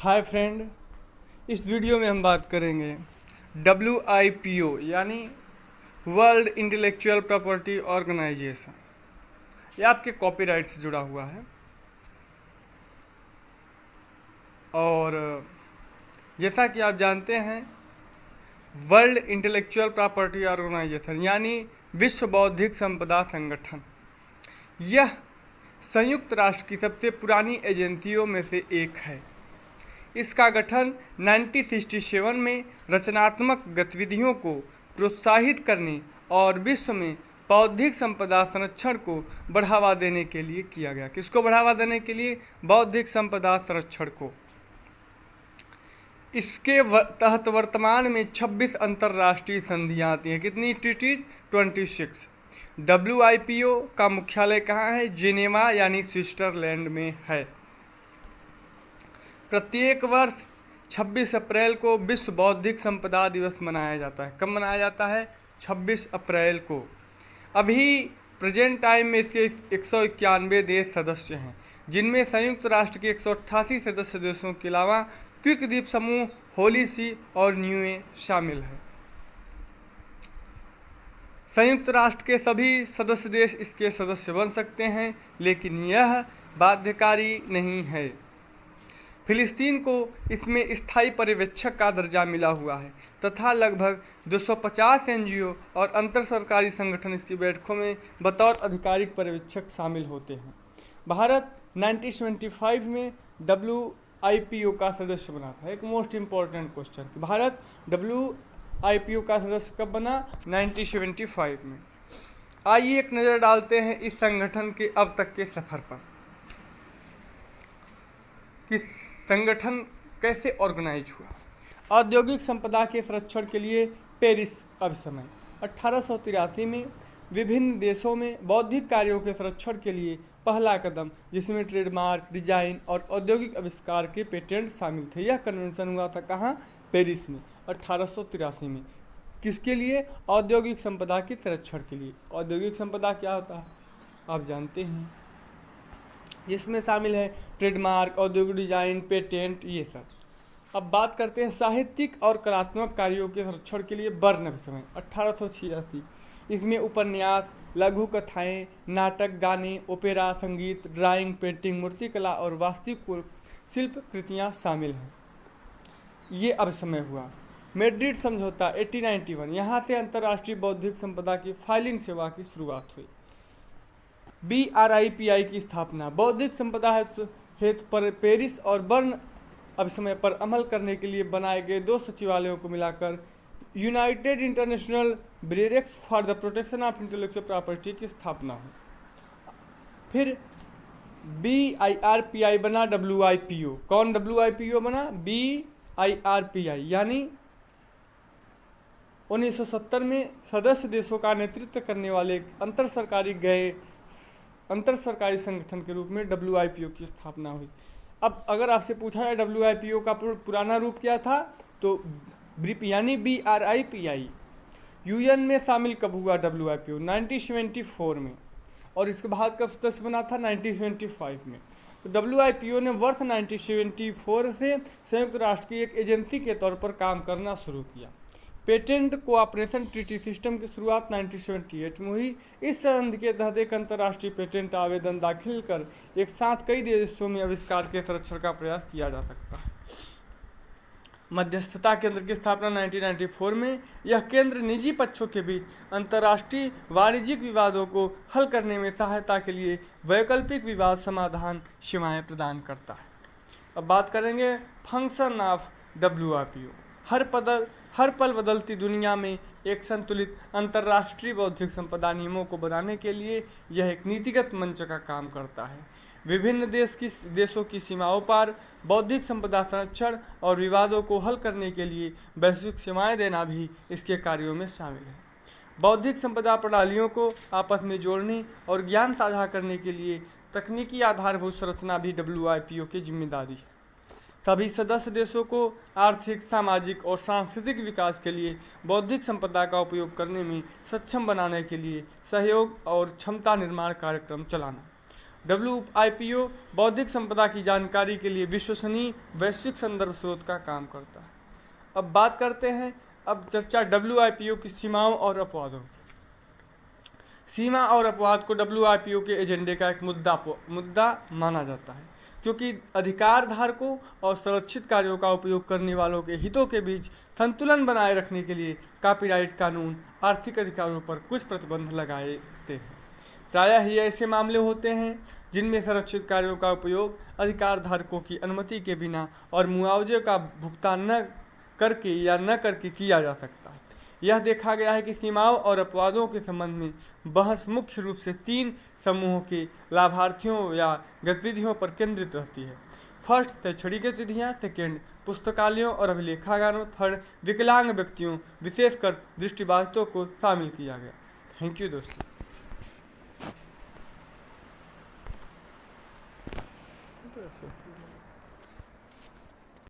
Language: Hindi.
हाय फ्रेंड, इस वीडियो में हम बात करेंगे WIPO यानी वर्ल्ड इंटेलेक्चुअल प्रॉपर्टी ऑर्गेनाइजेशन। ये आपके कॉपीराइट से जुड़ा हुआ है और जैसा कि आप जानते हैं वर्ल्ड इंटेलेक्चुअल प्रॉपर्टी ऑर्गेनाइजेशन यानी विश्व बौद्धिक संपदा संगठन, यह संयुक्त राष्ट्र की सबसे पुरानी एजेंसियों में से एक है। इसका गठन 1967 में रचनात्मक गतिविधियों को प्रोत्साहित करने और विश्व में बौद्धिक संपदा संरक्षण को बढ़ावा देने के लिए किया गया। किसको बढ़ावा देने के लिए? बौद्धिक संपदा संरक्षण को। इसके तहत वर्तमान में 26 अंतर्राष्ट्रीय संधियां आती हैं। कितनी ट्रीटीज? 26। WIPO का मुख्यालय कहाँ है? जिनेवा यानी स्विट्जरलैंड में है। प्रत्येक वर्ष 26 अप्रैल को विश्व बौद्धिक संपदा दिवस मनाया जाता है। कब मनाया जाता है? 26 अप्रैल को। अभी प्रेजेंट टाइम में इसके 191 देश सदस्य हैं, जिनमें संयुक्त राष्ट्र के 188 सदस्य देशों के अलावा क्विक द्वीप समूह, होली सी और न्यूए शामिल हैं। संयुक्त राष्ट्र के सभी सदस्य देश इसके सदस्य बन सकते हैं, लेकिन यह बाध्यकारी नहीं है। फिलिस्तीन को इसमें स्थायी पर्यवेक्षक का दर्जा मिला हुआ है तथा लगभग 250 NGO और अंतर सरकारी संगठन इसकी बैठकों में बतौर आधिकारिक पर्यवेक्षक शामिल होते हैं। भारत 1975 में WIPO का सदस्य बना था। एक most important question, Bharat WIPO का सदस्य कब बना? 1975 में। आइए एक नज़र डालते हैं इस संगठन के अब तक के सफ़र पर कि संगठन कैसे ऑर्गेनाइज हुआ। औद्योगिक संपदा के संरक्षण के लिए पेरिस अभिसमय 1883 में विभिन्न देशों में बौद्धिक कार्यों के संरक्षण के लिए पहला कदम, जिसमें ट्रेडमार्क, डिजाइन और औद्योगिक आविष्कार के पेटेंट शामिल थे। यह कन्वेंशन हुआ था कहाँ? पेरिस में 1883 में। किसके लिए? औद्योगिक संपदा के संरक्षण के लिए। औद्योगिक संपदा क्या होता है आप जानते हैं, जिसमें शामिल है ट्रेडमार्क, औद्योगिक डिजाइन, पेटेंट, ये सब। अब बात करते हैं साहित्यिक और कलात्मक कार्यों के संरक्षण के लिए बर्न अभिसमय 1886। इसमें उपन्यास, लघु कथाएँ, नाटक, गाने, ओपेरा, संगीत, ड्राइंग, पेंटिंग, मूर्तिकला और वास्तविक शिल्प कृतियाँ शामिल हैं। ये अभिसमय हुआ। मैड्रिड समझौता 1891, यहाँ से अंतर्राष्ट्रीय बौद्धिक संपदा की फाइलिंग सेवा की शुरुआत हुई। BRIPI की स्थापना बौद्धिक संपदा हेतु पर पेरिस और बर्न अभिसमय पर अमल करने के लिए बनाए गए 2 सचिवालयों को मिलाकर United international bureau for the protection of intellectual property की स्थापना हुई। फिर BIRPI बना WIPO। कौन WIPO बना? BIRPI यानी 1970 में सदस्य देशों का नेतृत्व करने वाले अंतर सरकारी संगठन के रूप में WIPO की स्थापना हुई। अब अगर आपसे पूछा जाए WIPO का पुराना रूप क्या था, तो ब्रीप यानी BRIPI। UN में शामिल कब हुआ WIPO? 1974 में। और इसके बाद कब सदस्य बना था? 1975 में। तो WIPO ने वर्ष 1974 से संयुक्त राष्ट्र की एक एजेंसी के तौर पर काम करना शुरू किया। पेटेंट कोऑपरेशन ट्रीटी सिस्टम की शुरुआत 1978 में हुई। इस संधि के तहत एक अंतर्राष्ट्रीय पेटेंट आवेदन दाखिल कर एक साथ कई देशों में आविष्कार के संरक्षण का प्रयास किया जा सकता है। मध्यस्थता केंद्र की स्थापना 1994 में। यह केंद्र निजी पक्षों के बीच अंतर्राष्ट्रीय वाणिज्यिक विवादों को हल करने में सहायता के लिए वैकल्पिक विवाद समाधान सेवाएं प्रदान करता है। अब बात करेंगे फंक्शन ऑफ WIPO। हर पल बदलती दुनिया में एक संतुलित अंतर्राष्ट्रीय बौद्धिक संपदा नियमों को बनाने के लिए यह एक नीतिगत मंच का काम करता है। विभिन्न देशों की सीमाओं पार बौद्धिक संपदा संरक्षण और विवादों को हल करने के लिए वैश्विक सेवाएं देना भी इसके कार्यों में शामिल है। बौद्धिक संपदा प्रणालियों को आपस में जोड़ने और ज्ञान साझा करने के लिए तकनीकी आधारभूत संरचना भी WIPO की जिम्मेदारी है। सभी सदस्य देशों को आर्थिक, सामाजिक और सांस्कृतिक विकास के लिए बौद्धिक संपदा का उपयोग करने में सक्षम बनाने के लिए सहयोग और क्षमता निर्माण कार्यक्रम चलाना। WIPO बौद्धिक संपदा की जानकारी के लिए विश्वसनीय वैश्विक संदर्भ स्रोत का काम करता है। अब बात करते हैं, अब चर्चा WIPO की सीमाओं और अपवादों। सीमा और अपवाद को WIPO के एजेंडे का एक मुद्दा माना जाता है, क्योंकि अधिकार धारकों और संरक्षित कार्यों का उपयोग करने वालों के हितों के बीच संतुलन बनाए रखने के लिए कॉपीराइट कानून आर्थिक अधिकारों पर कुछ प्रतिबंध लगाते हैं। प्रायः ये ऐसे मामले होते हैं जिनमें संरक्षित कार्यों का उपयोग अधिकार धारकों की अनुमति के बिना और मुआवजे का भुगतान न करके किया जा सकता है। यह देखा गया है कि सीमाओं और अपवादों के संबंध में बहस मुख्य रूप से 3 समूहों के लाभार्थियों या गतिविधियों पर केंद्रित रहती है। फर्स्ट, शैक्षणिक गतिविधियाँ। सेकेंड, पुस्तकालयों और अभिलेखागारों। थर्ड, विकलांग व्यक्तियों विशेषकर दृष्टिबाधितों को शामिल किया गया। थैंक यू दोस्तों।